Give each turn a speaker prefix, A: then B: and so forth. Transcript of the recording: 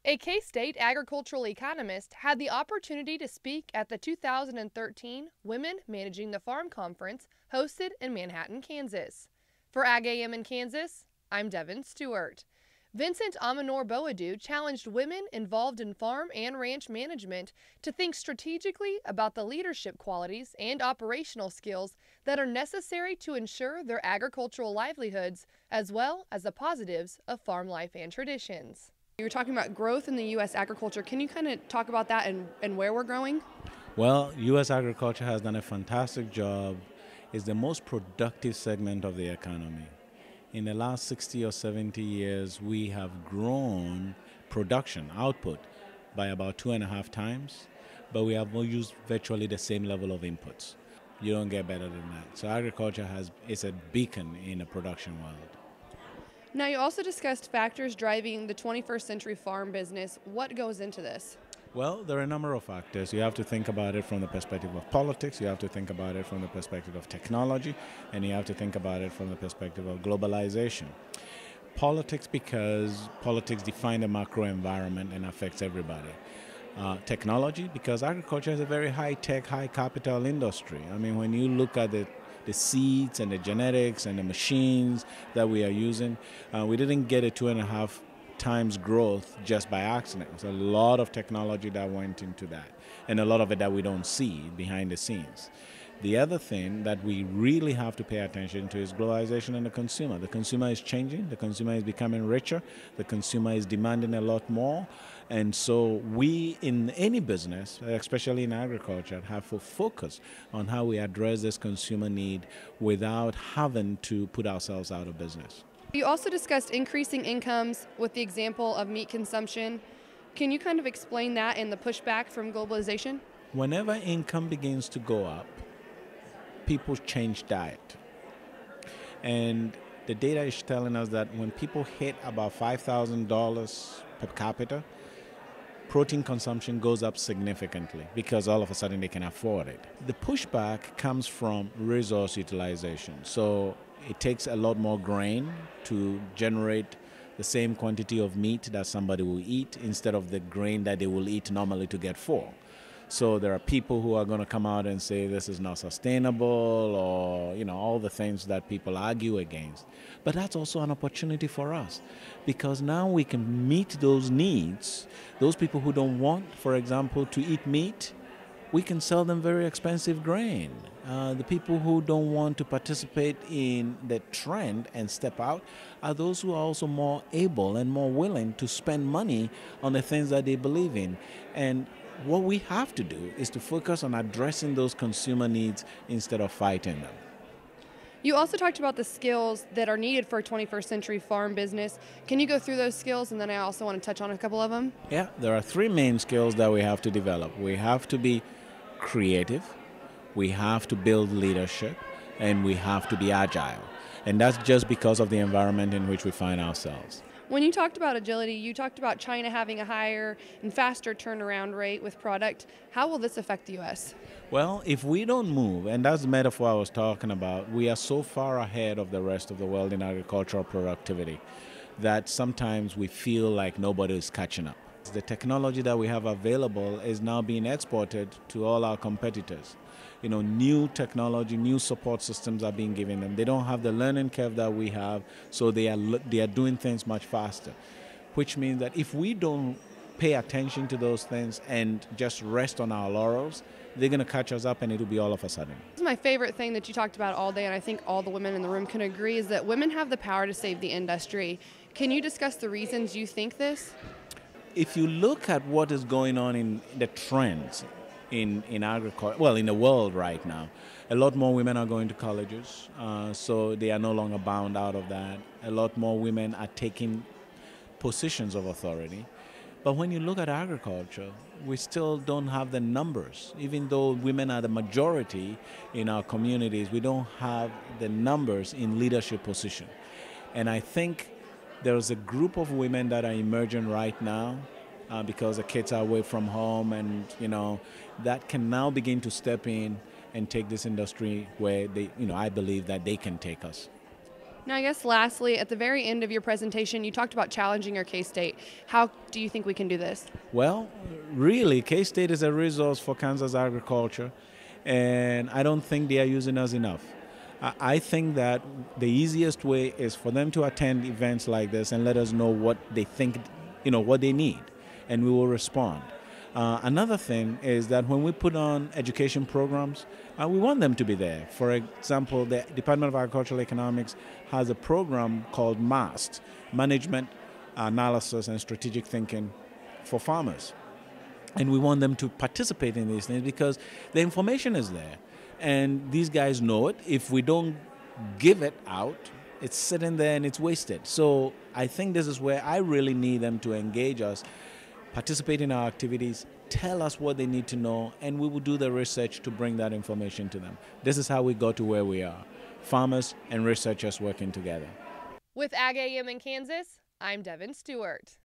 A: A K-State agricultural economist had the opportunity to speak at the 2013 Women Managing the Farm Conference hosted in Manhattan, Kansas. For Ag AM in Kansas, I'm Devin Stewart. Vincent Amanor-Boadu challenged women involved in farm and ranch management to think strategically about the leadership qualities and operational skills that are necessary to ensure their agricultural livelihoods, as well as the positives of farm life and traditions. You were talking about growth in the U.S. agriculture. Can you kind of talk about that and where we're growing?
B: Well, U.S. agriculture has done a fantastic job. It's the most productive segment of the economy. In the last 60 or 70 years, we have grown production, output, by about 2.5 times, but we have used virtually the same level of inputs. You don't get better than that. So agriculture is a beacon in the production world.
A: Now, you also discussed factors driving the 21st century farm business. What goes into this?
B: Well, there are a number of factors. You have to think about it from the perspective of politics, you have to think about it from the perspective of technology, and you have to think about it from the perspective of globalization. Politics, because politics define the macro environment and affects everybody. Technology, because agriculture is a very high-tech, high-capital industry. I mean, when you look at the seeds and the genetics and the machines that we are using, we didn't get a 2.5 times growth just by accident. There's a lot of technology that went into that, and a lot of it that we don't see behind the scenes. The other thing that we really have to pay attention to is globalization and the consumer. The consumer is changing, the consumer is becoming richer, the consumer is demanding a lot more, and so we in any business, especially in agriculture, have to focus on how we address this consumer need without having to put ourselves out of business.
A: You also discussed increasing incomes with the example of meat consumption. Can you kind of explain that and the pushback from globalization?
B: Whenever income begins to go up, people change diet. And the data is telling us that when people hit about $5,000 per capita, protein consumption goes up significantly because all of a sudden they can afford it. The pushback comes from resource utilization. So it takes a lot more grain to generate the same quantity of meat that somebody will eat instead of the grain that they will eat normally to get full. So there are people who are going to come out and say this is not sustainable, or all the things that people argue against. But that's also an opportunity for us, because now we can meet those needs. Those people who don't want, for example, to eat meat, we can sell them very expensive grain. The people who don't want to participate in the trend and step out are those who are also more able and more willing to spend money on the things that they believe in. And what we have to do is to focus on addressing those consumer needs instead of fighting them.
A: You also talked about the skills that are needed for a 21st century farm business. Can you go through those skills? And then I also want to touch on a couple of them.
B: Yeah, there are 3 main skills that we have to develop. We have to be creative, we have to build leadership, and we have to be agile. And that's just because of the environment in which we find ourselves.
A: When you talked about agility, you talked about China having a higher and faster turnaround rate with product. How will this affect the U.S.?
B: Well, if we don't move, and that's the metaphor I was talking about, we are so far ahead of the rest of the world in agricultural productivity that sometimes we feel like nobody is catching up. The technology that we have available is now being exported to all our competitors. New technology, new support systems are being given them. They don't have the learning curve that we have, so they are doing things much faster, which means that if we don't pay attention to those things and just rest on our laurels, they're going to catch us up, and it'll be all of a sudden.
A: This is my favorite thing that you talked about all day, and I think all the women in the room can agree, is that women have the power to save the industry. Can you discuss the reasons you think this?
B: If you look at what is going on in the trends in agriculture, well, in the world right now, a lot more women are going to colleges, so they are no longer bound out of that. A lot more women are taking positions of authority. But when you look at agriculture, we still don't have the numbers. Even though women are the majority in our communities, we don't have the numbers in leadership position. And I think there's a group of women that are emerging right now because the kids are away from home, and that can now begin to step in and take this industry where I believe that they can take us.
A: Now, I guess lastly, at the very end of your presentation, you talked about challenging your K-State. How do you think we can do this?
B: Well, really, K-State is a resource for Kansas agriculture, and I don't think they are using us enough. I think that the easiest way is for them to attend events like this and let us know what they think, what they need, and we will respond. Another thing is that when we put on education programs, we want them to be there. For example, the Department of Agricultural Economics has a program called MAST, Management, Analysis, and Strategic Thinking for Farmers. And we want them to participate in these things because the information is there. And these guys know it. If we don't give it out, it's sitting there and it's wasted. So I think this is where I really need them to engage us, participate in our activities, tell us what they need to know, and we will do the research to bring that information to them. This is how we got to where we are, farmers and researchers working together.
A: With Ag AM in Kansas, I'm Devin Stewart.